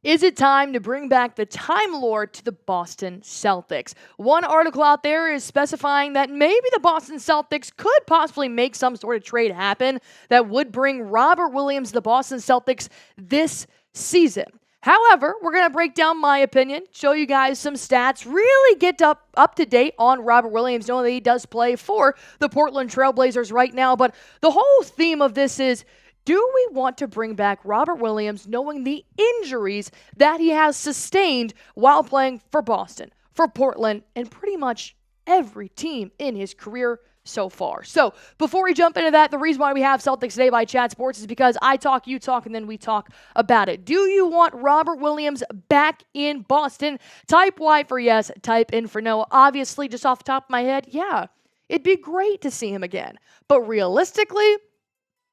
Is it time to bring back the Timelord to the Boston Celtics? One article out there is specifying that maybe the Boston Celtics could possibly make some sort of trade happen that would bring Robert Williams to the Boston Celtics this season. However, we're going to break down my opinion, show you guys some stats, really get up to date on Robert Williams, knowing that he does play for the Portland Trail Blazers right now. But the whole theme of this is, do we want to bring back Robert Williams knowing the injuries that he has sustained while playing for Boston, for Portland, and pretty much every team in his career so far? So before we jump into that, the reason why we have Celtics Today by Chat Sports is because I talk, you talk, and then we talk about it. Do you want Robert Williams back in Boston? Type Y for yes, type in for no. Obviously, just off the top of my head, yeah, it'd be great to see him again. But realistically,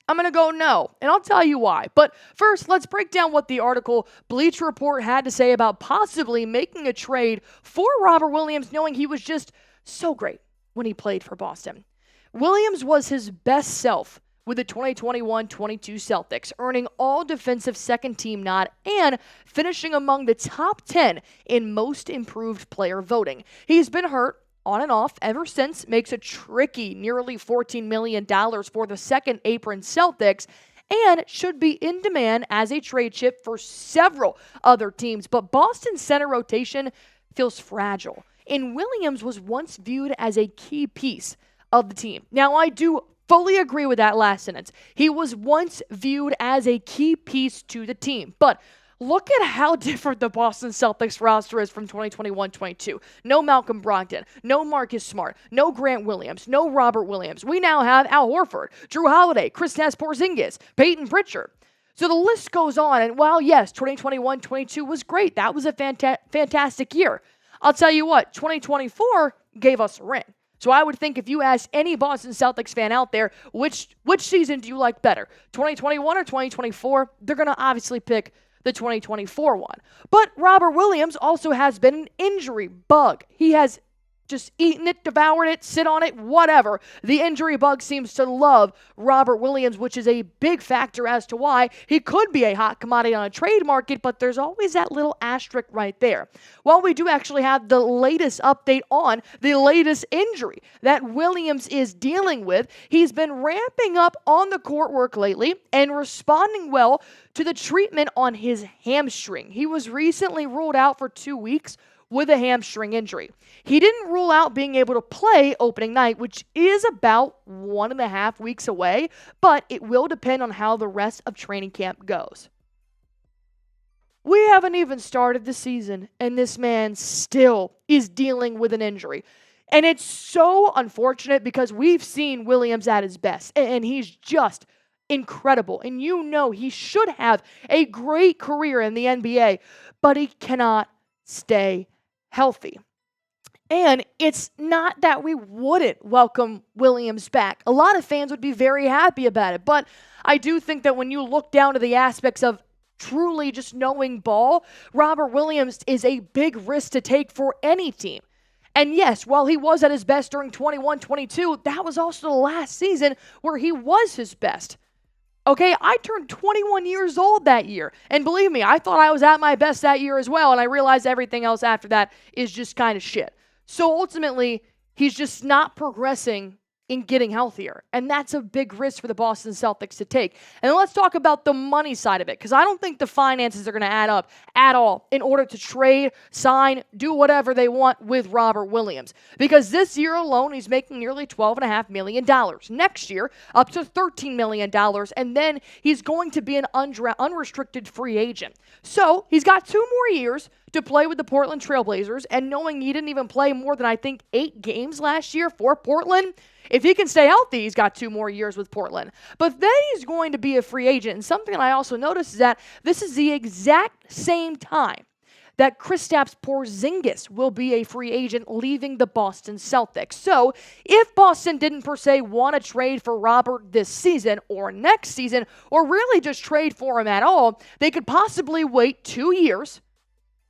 I'm going to go no, and I'll tell you why. But first, let's break down what the article Bleacher Report had to say about possibly making a trade for Robert Williams, knowing he was just so great when he played for Boston. Williams was his best self with the 2021-22 Celtics, earning all defensive second team nod and finishing among the top 10 in most improved player voting. He's been hurt on and off ever since, makes a tricky nearly $14 million for the second apron Celtics, and should be in demand as a trade chip for several other teams. But Boston's center rotation feels fragile, and Williams was once viewed as a key piece of the team. Now, I do fully agree with that last sentence. He was once viewed as a key piece to the team, but look at how different the Boston Celtics roster is from 2021-22. No Malcolm Brogdon, no Marcus Smart, no Grant Williams, no Robert Williams. We now have Al Horford, Jrue Holiday, Kristaps Porzingis, Peyton Pritchard. So the list goes on, and while yes, 2021-22 was great, that was a fantastic year. I'll tell you what, 2024 gave us a ring. So I would think if you ask any Boston Celtics fan out there, which season do you like better, 2021 or 2024, they're going to obviously pick the 2024 one. But Robert Williams also has been an injury bug. He has just eaten it, devoured it, sit on it, whatever. The injury bug seems to love Robert Williams, which is a big factor as to why he could be a hot commodity on a trade market, but there's always that little asterisk right there. Well, we do actually have the latest update on the latest injury that Williams is dealing with. He's been ramping up on the court work lately and responding well to the treatment on his hamstring. He was recently ruled out for 2 weeks with a hamstring injury. He didn't rule out being able to play opening night, which is about 1.5 weeks away, but it will depend on how the rest of training camp goes. We haven't even started the season, and this man still is dealing with an injury. And it's so unfortunate because we've seen Williams at his best, and he's just incredible. And you know he should have a great career in the NBA, but he cannot stay healthy. And it's not that we wouldn't welcome Williams back. A lot of fans would be very happy about it, but I do think that when you look down to the aspects of truly just knowing ball, Robert Williams is a big risk to take for any team. And yes, while he was at his best during 21-22, that was also the last season where he was his best. Okay, I turned 21 years old that year. And believe me, I thought I was at my best that year as well. And I realized everything else after that is just kind of shit. So ultimately, he's just not progressing in getting healthier. And that's a big risk for the Boston Celtics to take. And then let's talk about the money side of it, because I don't think the finances are going to add up at all in order to trade, sign, do whatever they want with Robert Williams. Because this year alone, he's making nearly $12.5 million. Next year, up to $13 million. And then he's going to be an unrestricted free agent. So he's got 2 more years to play with the Portland Trail Blazers. And knowing he didn't even play more than, I think, 8 games last year for Portland, if he can stay healthy, he's got 2 more years with Portland. But then he's going to be a free agent. And something I also noticed is that this is the exact same time that Kristaps Porzingis will be a free agent leaving the Boston Celtics. So if Boston didn't per se want to trade for Robert this season or next season, or really just trade for him at all, they could possibly wait 2 years,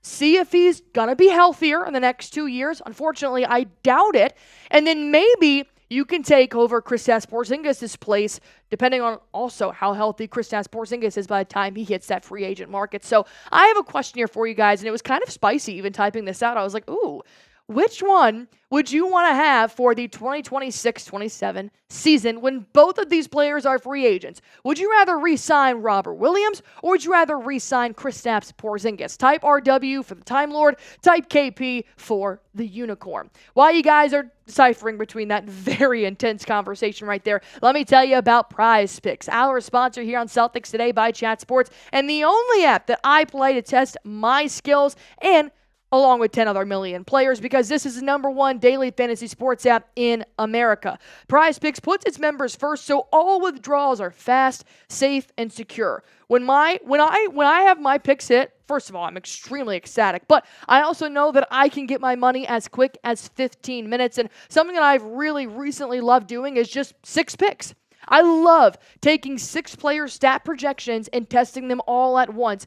see if he's going to be healthier in the next 2 years. Unfortunately, I doubt it. And then maybe you can take over Kristaps Porzingis' place, depending on also how healthy Kristaps Porzingis is by the time he hits that free agent market. So I have a question here for you guys, and it was kind of spicy even typing this out. I was like, ooh, which one would you want to have for the 2026-27 season when both of these players are free agents? Would you rather re-sign Robert Williams, or would you rather re-sign Kristaps Porzingis? Type RW for the Time Lord, type KP for the Unicorn. While you guys are deciphering between that very intense conversation right there, let me tell you about Prize Picks, our sponsor here on Celtics Today by Chat Sports, and the only app that I play to test my skills and along with 10 other million players, because this is the #1 daily fantasy sports app in America. Prize Picks puts its members first, so all withdrawals are fast, safe, and secure. When I have my picks hit, first of all, I'm extremely ecstatic, but I also know that I can get my money as quick as 15 minutes, and something that I've really recently loved doing is just 6 picks. I love taking 6-player stat projections and testing them all at once.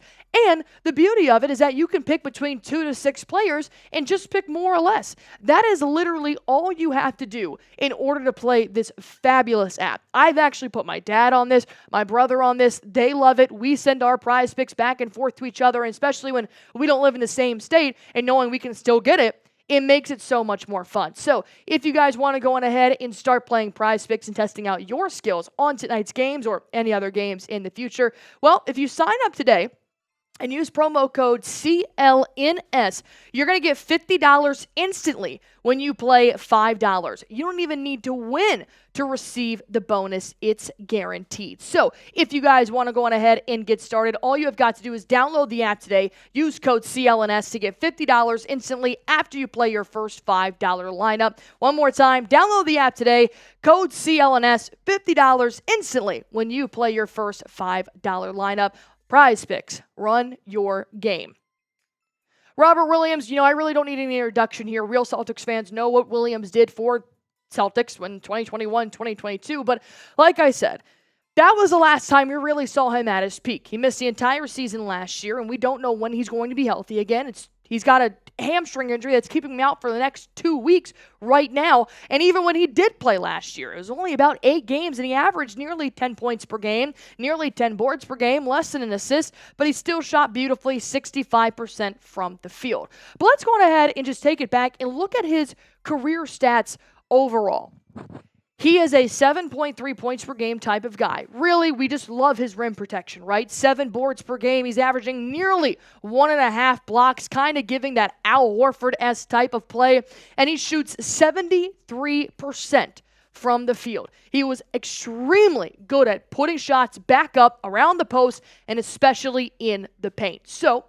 And the beauty of it is that you can pick between 2 to 6 players and just pick more or less. That is literally all you have to do in order to play this fabulous app. I've actually put my dad on this, my brother on this. They love it. We send our prize picks back and forth to each other, and especially when we don't live in the same state and knowing we can still get it, it makes it so much more fun. So if you guys want to go on ahead and start playing Prize Picks and testing out your skills on tonight's games or any other games in the future, well, if you sign up today and use promo code CLNS, you're going to get $50 instantly when you play $5. You don't even need to win to receive the bonus. It's guaranteed. So if you guys want to go on ahead and get started, all you have got to do is download the app today, use code CLNS to get $50 instantly after you play your first $5 lineup. One more time, download the app today, code CLNS, $50 instantly when you play your first $5 lineup. Prize Picks, run your game. Robert Williams, I really don't need any introduction here. Real Celtics fans know what Williams did for Celtics when 2021, 2022. But like I said, that was the last time we really saw him at his peak. He missed the entire season last year, and we don't know when he's going to be healthy again. He's got a hamstring injury that's keeping him out for the next 2 weeks right now. And even when he did play last year, it was only about 8 games, and he averaged nearly 10 points per game, nearly 10 boards per game, less than an assist, but he still shot beautifully, 65% from the field. But let's go on ahead and just take it back and look at his career stats overall. He is a 7.3 points per game type of guy. Really, we just love his rim protection, right? 7 boards per game. He's averaging nearly 1.5 blocks, kind of giving that Al Horford-esque type of play. And he shoots 73% from the field. He was extremely good at putting shots back up around the post and especially in the paint. So,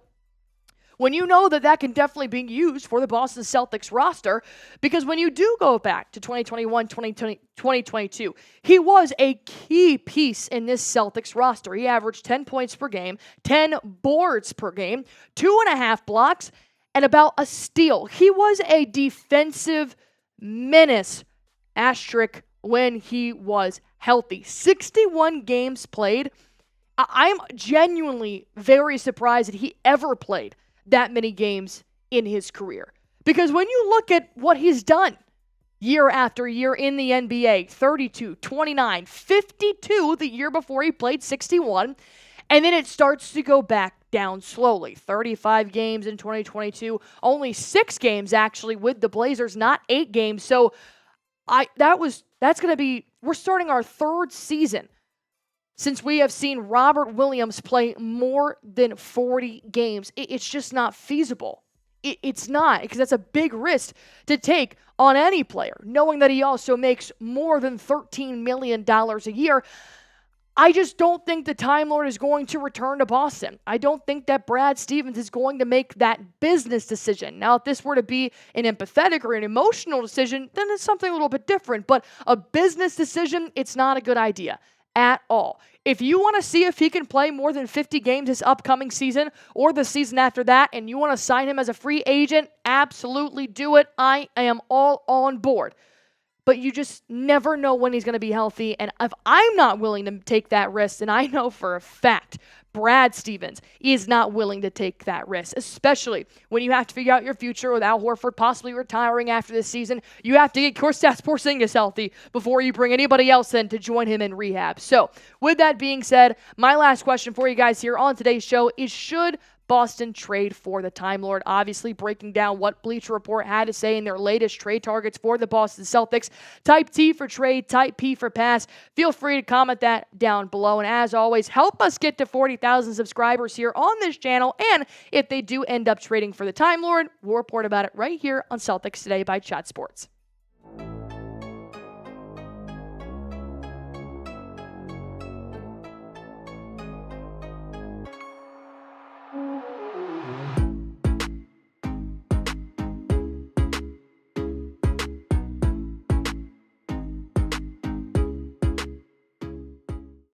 when you know that can definitely be used for the Boston Celtics roster, because when you do go back to 2021, 2022, he was a key piece in this Celtics roster. He averaged 10 points per game, 10 boards per game, 2.5 blocks, and about a steal. He was a defensive menace, asterisk, when he was healthy. 61 games played. I'm genuinely very surprised that he ever played that many games in his career. Because when you look at what he's done year after year in the NBA, 32, 29, 52 the year before he played 61, and then it starts to go back down slowly. 35 games in 2022, only 6 games actually with the Blazers, not 8 games. So we're starting our 3rd season since we have seen Robert Williams play more than 40 games. It's just not feasible. It's not, because that's a big risk to take on any player, knowing that he also makes more than $13 million a year. I just don't think the Time Lord is going to return to Boston. I don't think that Brad Stevens is going to make that business decision. Now, if this were to be an empathetic or an emotional decision, then it's something a little bit different. But a business decision, it's not a good idea at all. If you want to see if he can play more than 50 games this upcoming season or the season after that, and you want to sign him as a free agent, absolutely do it. I am all on board. but you just never know when he's going to be healthy. And if I'm not willing to take that risk, and I know for a fact Brad Stevens is not willing to take that risk, especially when you have to figure out your future with Al Horford possibly retiring after this season. You have to get Kristaps Porzingis healthy before you bring anybody else in to join him in rehab. So with that being said, my last question for you guys here on today's show is, should Boston trade for the Time Lord? Obviously breaking down what Bleacher Report had to say in their latest trade targets for the Boston Celtics. Type T for trade, type P for pass. Feel free to comment that down below. And as always, help us get to 40,000 subscribers here on this channel. And if they do end up trading for the Time Lord, we'll report about it right here on Celtics Today by Chat Sports.